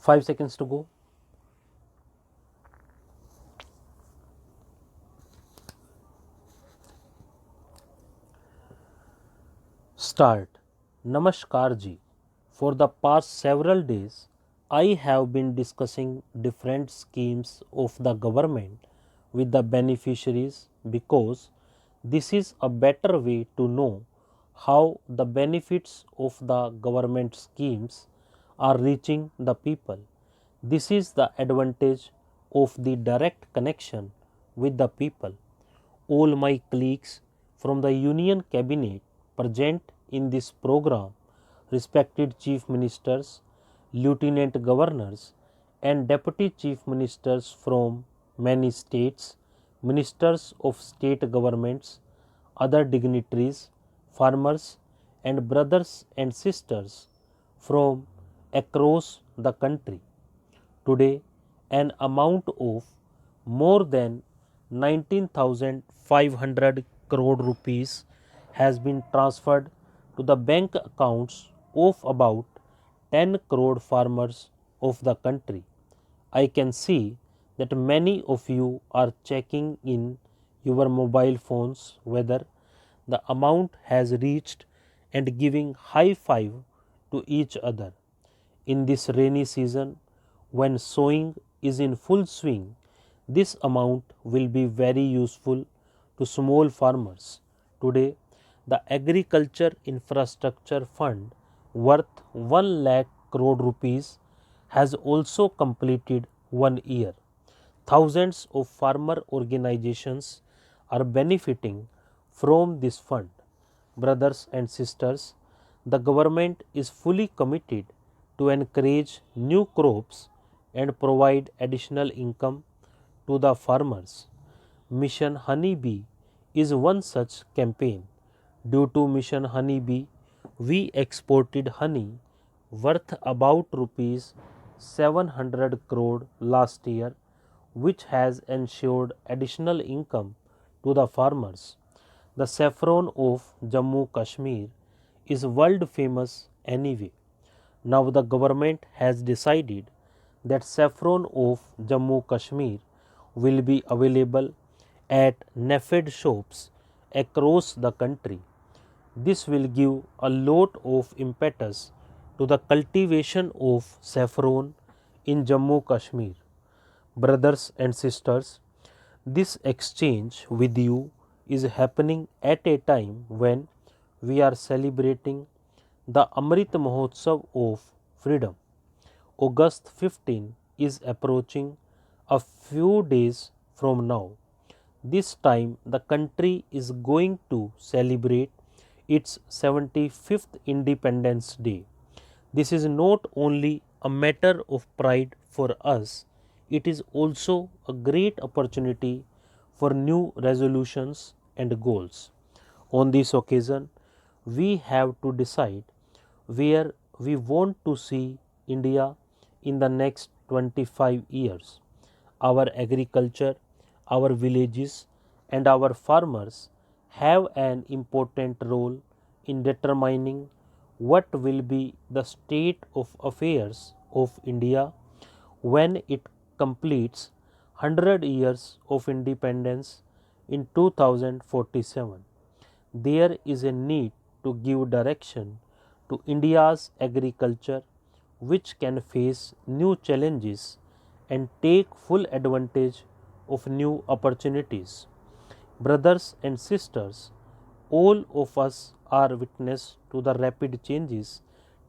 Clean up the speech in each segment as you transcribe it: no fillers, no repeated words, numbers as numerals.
5 seconds to go. Start. Namaskar ji. For the past several days, I have been discussing different schemes of the government with the beneficiaries because this is a better way to know how the benefits of the government schemes are reaching the people. This is the advantage of the direct connection with the people. All my colleagues from the Union Cabinet present in this program, respected Chief Ministers, Lieutenant Governors, and Deputy Chief Ministers from many states, Ministers of state governments, other dignitaries, farmers, and brothers and sisters from across the country. Today, an amount of more than 19,500 crore rupees has been transferred to the bank accounts of about 10 crore farmers of the country. I can see that many of you are checking in your mobile phones whether the amount has reached and giving high five to each other. In this rainy season, when sowing is in full swing, this amount will be very useful to small farmers. Today, the Agriculture Infrastructure Fund worth 1 lakh crore rupees has also completed 1 year. Thousands of farmer organizations are benefiting from this fund. Brothers and sisters, the government is fully committed to encourage new crops and provide additional income to the farmers. Mission Honeybee is one such campaign. Due to Mission Honeybee, we exported honey worth about rupees 700 crore last year, which has ensured additional income to the farmers. The saffron of Jammu Kashmir is world famous anyway. Now the government has decided that saffron of Jammu Kashmir will be available at NAFED shops across the country. This will give a lot of impetus to the cultivation of saffron in Jammu Kashmir. Brothers and sisters, this exchange with you is happening at a time when we are celebrating the Amrit Mahotsav of freedom. August 15 is approaching a few days from now. This time the country is going to celebrate its 75th Independence Day. This is not only a matter of pride for us, it is also a great opportunity for new resolutions and goals. On this occasion, we have to decide where we want to see India in the next 25 years. Our agriculture, our villages, and our farmers have an important role in determining what will be the state of affairs of India when it completes 100 years of independence in 2047. There is a need to give direction to India's agriculture, which can face new challenges and take full advantage of new opportunities. Brothers and sisters, all of us are witness to the rapid changes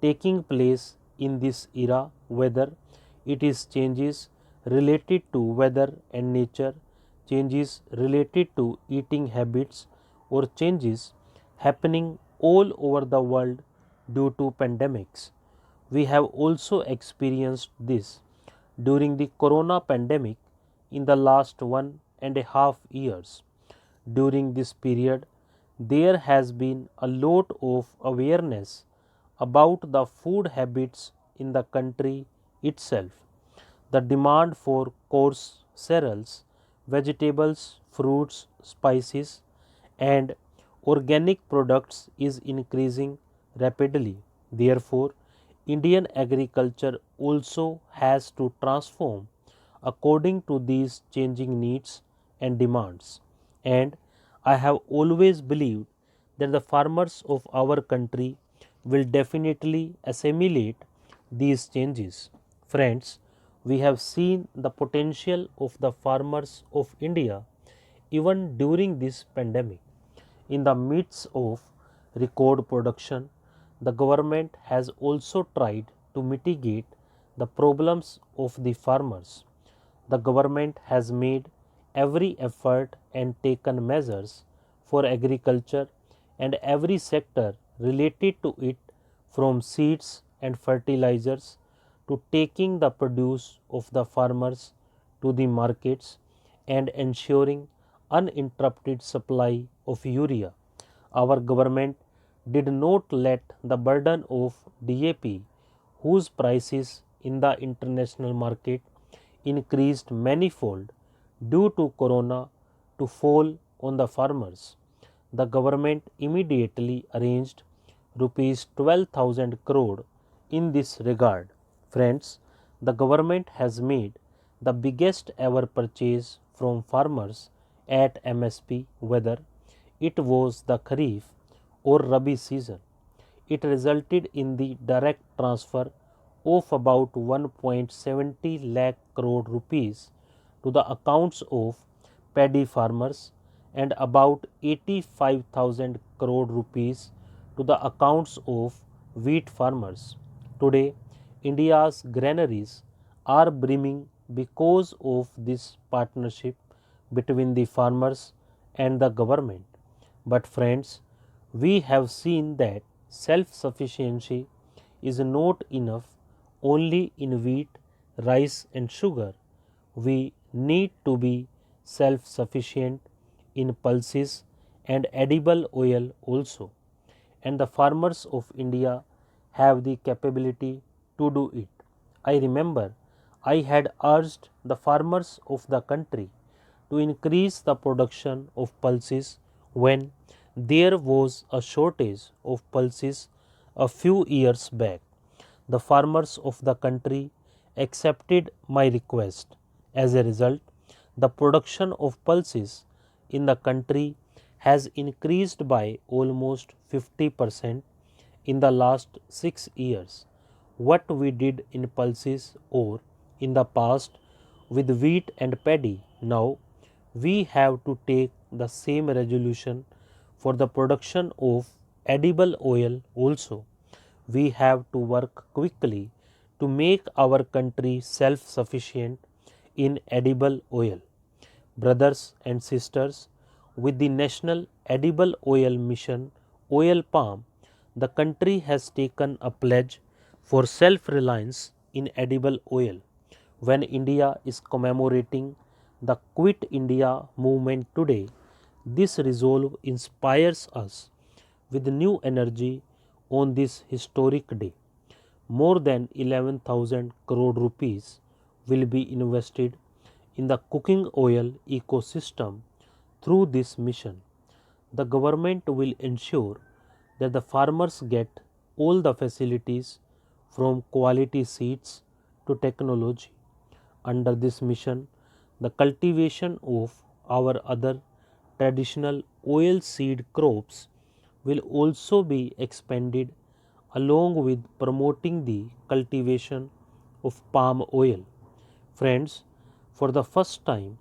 taking place in this era, whether it is changes related to weather and nature, changes related to eating habits, or changes happening all over the world due to pandemics. We have also experienced this during the corona pandemic in the last 1.5 years. During this period, there has been a lot of awareness about the food habits in the country itself. The demand for coarse cereals, vegetables, fruits, spices, and organic products is increasing rapidly. Therefore, Indian agriculture also has to transform according to these changing needs and demands. And I have always believed that the farmers of our country will definitely assimilate these changes. Friends, we have seen the potential of the farmers of India even during this pandemic. In the midst of record production, the government has also tried to mitigate the problems of the farmers. The government has made every effort and taken measures for agriculture and every sector related to it, from seeds and fertilizers to taking the produce of the farmers to the markets and ensuring uninterrupted supply of urea. Our government did not let the burden of DAP, whose prices in the international market increased manifold due to corona, to fall on the farmers. The government immediately arranged rupees 12,000 crore in this regard. Friends, the government has made the biggest ever purchase from farmers at MSP, whether it was the Kharif or Rabi season. It resulted in the direct transfer of about 1.70 lakh crore rupees to the accounts of paddy farmers and about 85,000 crore rupees to the accounts of wheat farmers. Today, India's granaries are brimming because of this partnership between the farmers and the government. But friends, we have seen that self-sufficiency is not enough only in wheat, rice and sugar. We need to be self-sufficient in pulses and edible oil also. And the farmers of India have the capability to do it. I remember I had urged the farmers of the country to increase the production of pulses when there was a shortage of pulses a few years back. The farmers of the country accepted my request. As a result, the production of pulses in the country has increased by almost 50% in the last 6 years. What we did in pulses or in the past with wheat and paddy, now we have to take the same resolution for the production of edible oil also. We have to work quickly to make our country self-sufficient in edible oil. Brothers and sisters, with the National Edible Oil Mission Oil Palm, the country has taken a pledge for self-reliance in edible oil. When India is commemorating the Quit India movement today, this resolve inspires us with new energy on this historic day. More than 11,000 crore rupees will be invested in the cooking oil ecosystem through this mission. The government will ensure that the farmers get all the facilities from quality seeds to technology. Under this mission, the cultivation of our other traditional oil seed crops will also be expanded, along with promoting the cultivation of palm oil. Friends, for the first time,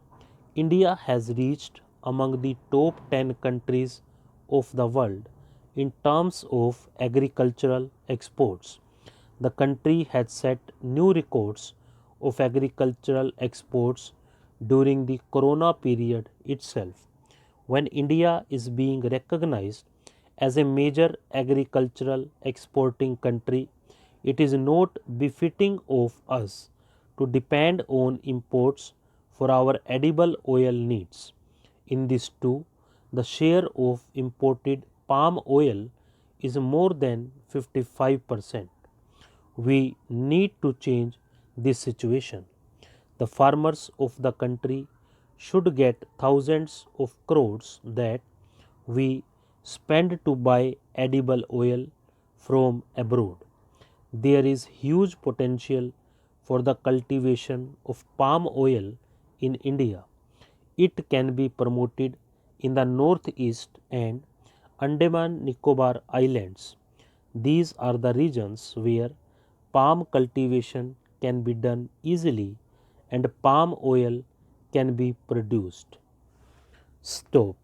India has reached among the top 10 countries of the world in terms of agricultural exports. The country has set new records of agricultural exports during the corona period itself. When India is being recognized as a major agricultural exporting country, it is not befitting of us to depend on imports for our edible oil needs. In this too, the share of imported palm oil is more than 55%. We need to change this situation. The farmers of the country should get thousands of crores that we spend to buy edible oil from abroad. There is huge potential for the cultivation of palm oil in India. It can be promoted in the northeast and Andaman Nicobar Islands. These are the regions where palm cultivation can be done easily and palm oil can be produced. Stop.